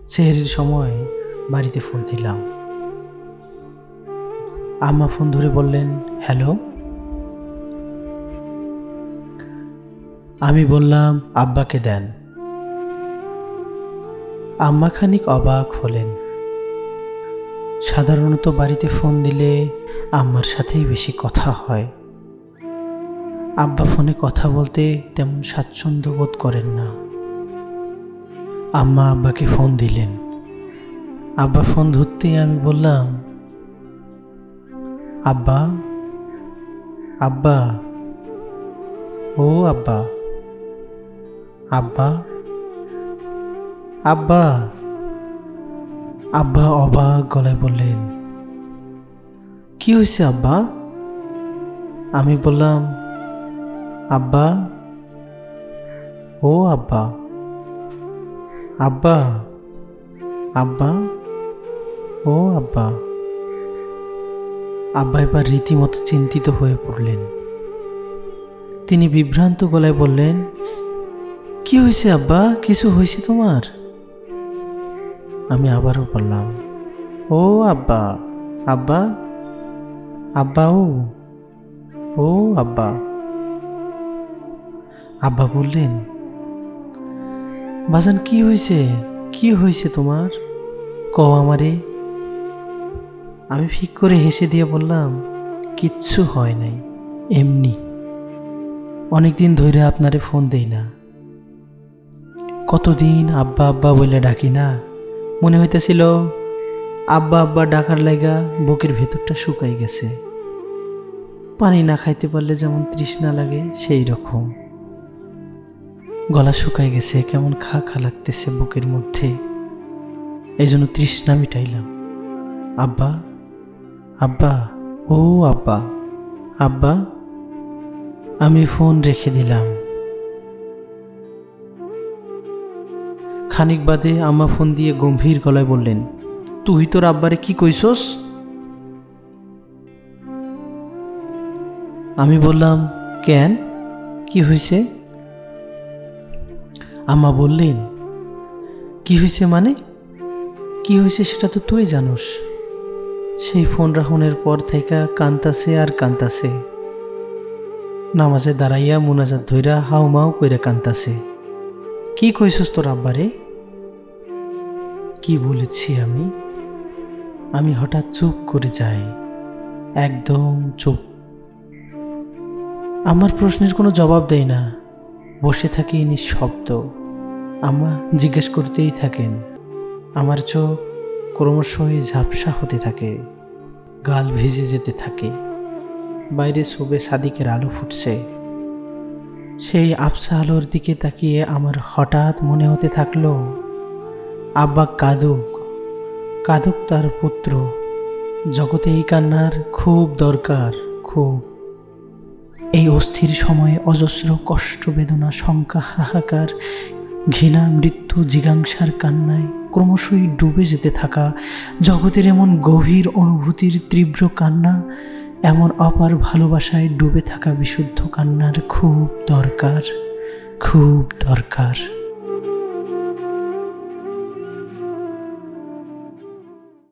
সেহরির সময় বাড়িতে ফোন দিলাম। আম্মা ফোন ধরে বললেন, হ্যালো। আমি বললাম, আব্বাকে দেন। আম্মা খানিক অবাক হলেন। সাধারণত বাড়িতে ফোন দিলে আম্মার সাথেই বেশি কথা হয়। আব্বা ফোনে কথা বলতে তেমন স্বাচ্ছন্দ্য বোধ করেন না। আম্মা আব্বাকে ফোন দিলেন। আব্বা ফোন ধরতেই আমি বললাম, আব্বা, আব্বা, ও আব্বা, আব্বা, আব্বা। আব্বা অবাক গলায় বললেন, কি হয়েছে আব্বা? আমি বললাম, আব্বা, ও আব্বা, আব্বা, আব্বা, ও আব্বা। আব্বা এবার রীতিমতো চিন্তিত হয়ে পড়লেন। তিনি বিভ্রান্ত গলায় বললেন, কি হয়েছে আব্বা? কিছু হয়েছে তোমার? আমি আবারও বললাম, ও আব্বা, আব্বা, আব্বা, ও আব্বা। আব্বা বললেন, বাজান কি হয়েছে? কি হয়েছে তোমার? কও আমারে। আমি ফিক করে হেসে দিয়ে বললাম, কিচ্ছু হয় নাই, এমনি। অনেকদিন ধরে আপনারে ফোন দেই না। কতদিন আব্বা আব্বা বলে ডাকি না, মনে হইতেছিল আব্বা আব্বা ডাকার লাগা বুকের ভেতরটা শুকাই গেছে। পানি না খাইতে পারলে যেমন তৃষ্ণা লাগে সেই রকম। গলা শুকাই গেছে, কেমন খা খা লাগতেছে বুকের মধ্যে। এই জন্য তৃষ্ণা মিটাইলাম। আব্বা, আব্বা, ও আব্বা, আব্বা। আমি ফোন রেখে দিলাম। খানিক বাদে আম্মা ফোন দিয়ে গম্ভীর গলায় বললেন, তুই তোর আব্বারে কি কইছস? আমি বললাম, কেন, কি হয়েছে? আম্মা বললেন, কি হয়েছে মানে? কি হয়েছে সেটা তো তুই জানোস। সেই ফোন রাখনের পর থেকে কান্তাছে আর কান্তাছে। নামাজে দাঁড়াইয়া মুনাজাত ধইরা হাউমাউ কইরা কান্তাছে। কি কইছস তোর আব্বারে? কি বলেছি আমি? আমি হঠাৎ চুপ করে যাই, একদম চুপ। আমার প্রশ্নের কোনো জবাব দেয় না, বসে থাকি নিঃশব্দ। আম্মা জিজ্ঞেস করতেই থাকেন। আমার চোখ ক্রমশই ঝাপসা হতে থাকে, গাল ভিজে যেতে থাকে। বাইরে শোবে সাদিকের আলো ফুটছে। সেই আবসা আলোর দিকে তাকিয়ে আমার হঠাৎ মনে হতে থাকলো, আব্বা কাঁদুক, কাঁদুক তার পুত্র। জগতে এই কান্নার খুব দরকার, খুব। এই অস্থির সময়ে অজস্র কষ্ট, বেদনা, শঙ্কা, হাহাকার, ঘৃণা, মৃত্যু, জিজ্ঞাসার কান্নায় ক্রমশই ডুবে যেতে থাকা জগতের এমন গভীর অনুভূতির তীব্র কান্না, এমন অপার ভালোবাসায় ডুবে থাকা বিশুদ্ধ কান্নার খুব দরকার, খুব দরকার।